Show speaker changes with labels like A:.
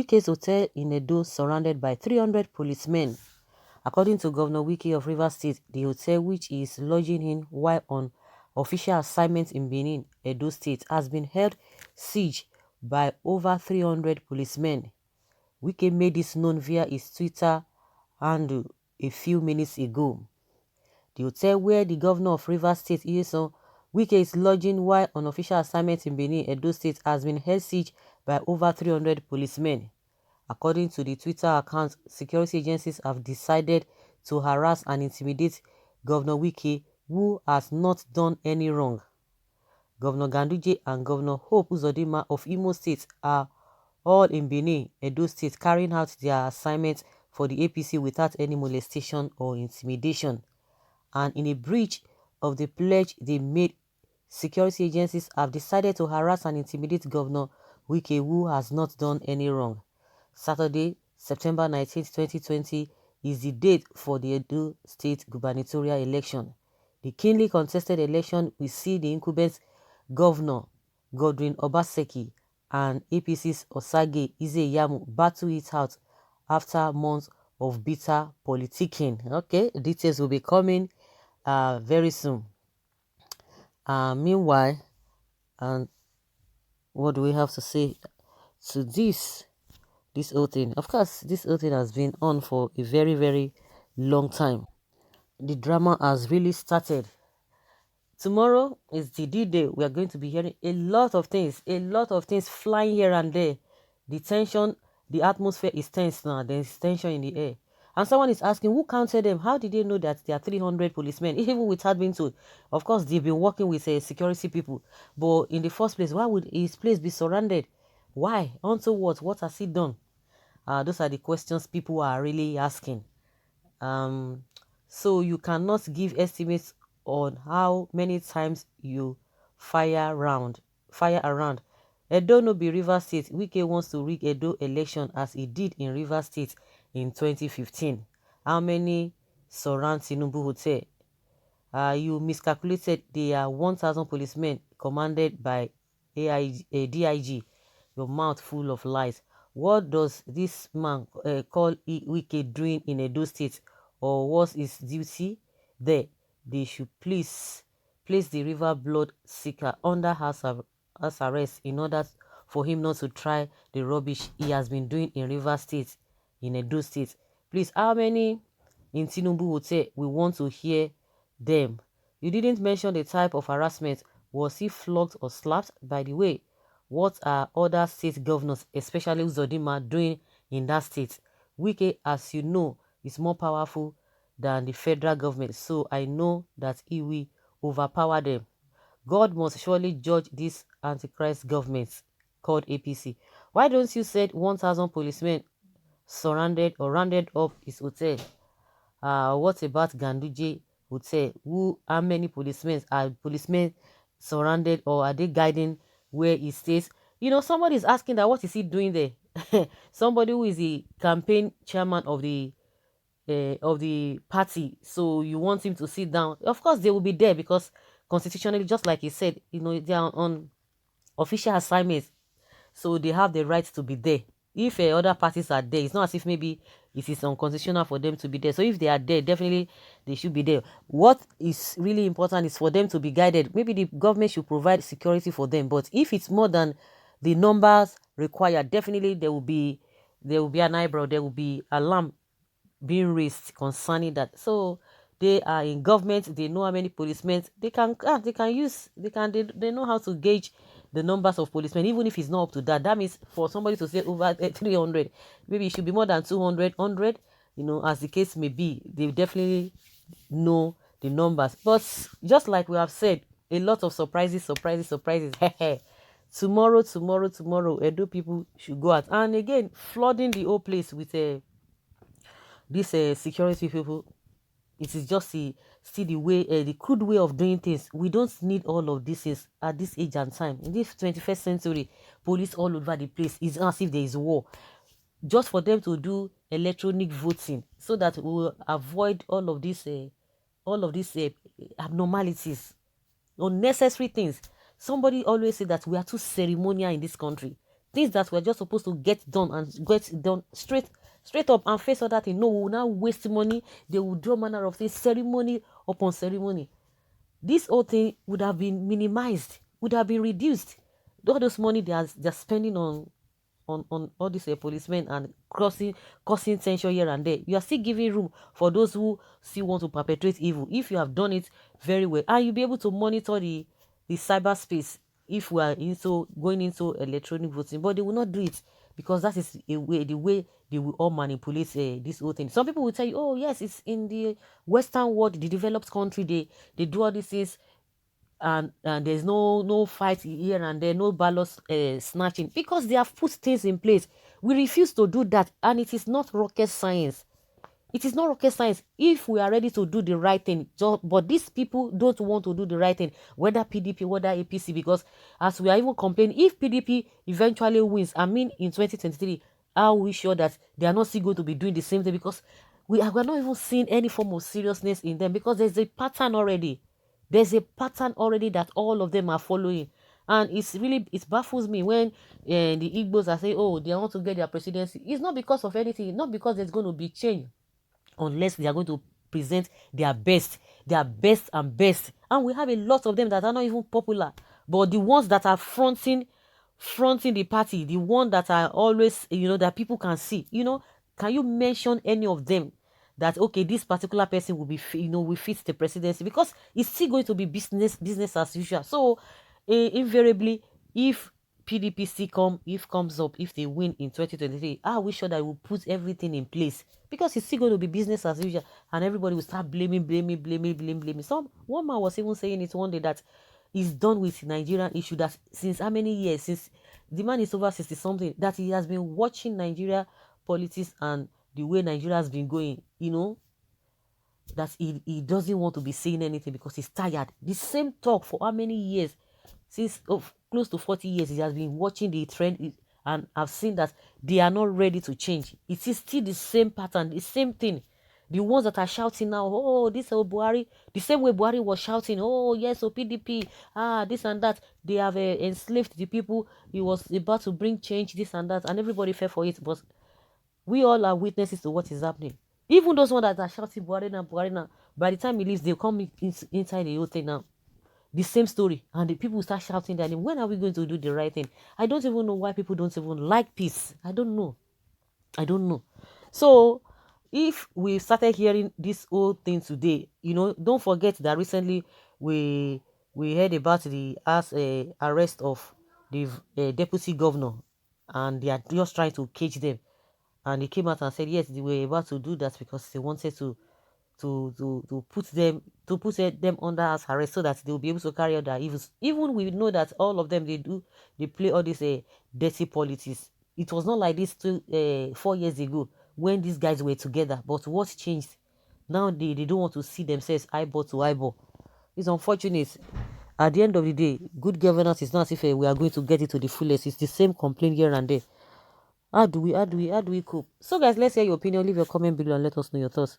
A: Wike's hotel in Edo surrounded by 300 policemen. According to Governor Wike of Rivers State, the hotel, which is lodging in while on official assignment in Benin, Edo State, has been held siege by over 300 policemen. Wike made this known via his Twitter handle a few minutes ago. The hotel where the governor of Rivers State, Wike, is lodging while on official assignment in Benin, Edo State, has been held siege by over 300 policemen. According to the Twitter account, security agencies have decided to harass and intimidate Governor Wike, who has not done any wrong. Governor Ganduje and Governor Hope Uzodinma of Imo State are all in Benin, Edo State, carrying out their assignment for the APC without any molestation or intimidation. And in a breach of the pledge they made, security agencies have decided to harass and intimidate Governor Wike, who has not done any wrong. Saturday, September 19, 2020, is the date for the Edo State gubernatorial election. The keenly contested election will see the incumbent Governor Godwin Obaseki and APC's Osage Ize-Iyamu battle it out after months of bitter politicking. Okay, details will be coming very soon. Meanwhile, and what do we have to say to this whole thing? Of course, this whole thing has been on for a very, very long time. The drama has really started. Tomorrow is the D-Day. We are going to be hearing a lot of things flying here and there. The tension, the atmosphere is tense now. There is tension in the air. And someone is asking, who counted them? How did they know that there are 300 policemen? Even without being told. Of course, they've been working with security people. But in the first place, why would his place be surrounded? Why? Unto what? What has he done? Those are the questions people are really asking. So you cannot give estimates on how many times you fire around. Edo no be Rivers State. Wike wants to rig Edo election as he did in Rivers State in 2015. How many surround Tinubu Hotel? You miscalculated. There are 1,000 policemen commanded by DIG. Your mouth full of lies. What does this man call Wike doing in Edo State? Or was his duty there? They should please place the river blood seeker under house arrest in order for him not to try the rubbish he has been doing in River State, in Edo State. Please, how many in Tinubu Hotel? We want to hear them. You didn't mention the type of harassment. Was he flogged or slapped? By the way, what are other state governors, especially Uzodinma, doing in that state? Wike, as you know, is more powerful than the federal government, so I know that he will overpower them. God must surely judge this antichrist government called APC. Why don't you say 1,000 policemen surrounded or rounded up his hotel? What about Ganduje Hotel? How many policemen are surrounded, or are they guiding where he stays? You know, somebody is asking that, what is he doing there? Somebody who is the campaign chairman of the party, so you want him to sit down. Of course they will be there because constitutionally, just like he said, you know, they are on official assignments, so they have the right to be there. If other parties are there, it's not as if maybe it is unconstitutional for them to be there. So if they are there, definitely they should be there. What is really important is for them to be guided. Maybe the government should provide security for them, but if it's more than the numbers required, definitely there will be an eyebrow, there will be alarm being raised concerning that. So they are in government, they know how many policemen they can use, they know how to gauge the numbers of policemen, even if it's not up to that. That means for somebody to say over 300, maybe it should be more than 200, 100, you know, as the case may be. They definitely know the numbers. But just like we have said, a lot of surprises. tomorrow Edo people should go out, and again flooding the whole place with these security people. It is just see the way, the crude way of doing things. We don't need all of this is at this age and time. In this 21st century, police all over the place. It's as if there is war. Just for them to do electronic voting, so that we will avoid all of these abnormalities, unnecessary things. Somebody always say that we are too ceremonial in this country. Things that were just supposed to get done and get done straight up and face other thing. No, we will now waste money. They will do manner of things, ceremony upon ceremony. This whole thing would have been minimized, would have been reduced. All those money they're spending on all these policemen and causing tension here and there. You are still giving room for those who still want to perpetrate evil. If you have done it very well, and you'll be able to monitor the cyberspace if we are going into electronic voting, but they will not do it because that is the way they will all manipulate this whole thing. Some people will tell you, oh yes, it's in the Western world, the developed country, they do all these things, and there's no fight here and there, no ballot snatching, because they have put things in place. We refuse to do that, and it is not rocket science. It is not rocket science if we are ready to do the right thing. But these people don't want to do the right thing, whether PDP, whether APC, because as we are even complaining, if PDP eventually wins, I mean in 2023, are we sure that they are not still going to be doing the same thing? Because we are not even seeing any form of seriousness in them, because there's a pattern already. There's a pattern already that all of them are following. And it baffles me when the Igbos are saying, oh, they want to get their presidency. It's not because of anything, not because there's going to be change, unless they are going to present their best and best. And we have a lot of them that are not even popular. But the ones that are fronting the party, the ones that are always, that people can see, can you mention any of them that, okay, this particular person will be, will fit the presidency? Because it's still going to be business as usual. So invariably, if PDP comes up, if they win in 2023, are we sure that we'll put everything in place? Because it's still going to be business as usual, and everybody will start blaming. One man was even saying it one day that he's done with Nigerian issue, that since how many years, since the man is over 60 something, that he has been watching Nigeria politics and the way Nigeria has been going, that he doesn't want to be saying anything because he's tired. The same talk for how many years? Since close to 40 years, he has been watching the trend, and I've seen that they are not ready to change. It is still the same pattern, the same thing. The ones that are shouting now, oh, this Buhari, the same way Buhari was shouting, oh, yes, PDP, this and that. They have enslaved the people. He was about to bring change, this and that, and everybody fell for it. But we all are witnesses to what is happening. Even those ones that are shouting Buhari now, by the time he leaves, they'll come inside the whole thing now. The same story, and the people start shouting their name. When are we going to do the right thing? I don't even know why people don't even like peace. I don't know. So if we started hearing this whole thing today, don't forget that recently we heard about the arrest of the deputy governor, and they are just trying to cage them. And they came out and said yes, they were about to do that because they wanted to put them under house arrest so that they'll be able to carry out their evils. Even we know that all of them, they play all these dirty politics. It was not like this 4 years ago when these guys were together. But what changed? Now they don't want to see themselves eyeball to eyeball. It's unfortunate. At the end of the day, good governance is not as if we are going to get it to the fullest. It's the same complaint here and there. How do we cope? So guys, let's hear your opinion. Leave your comment below and let us know your thoughts.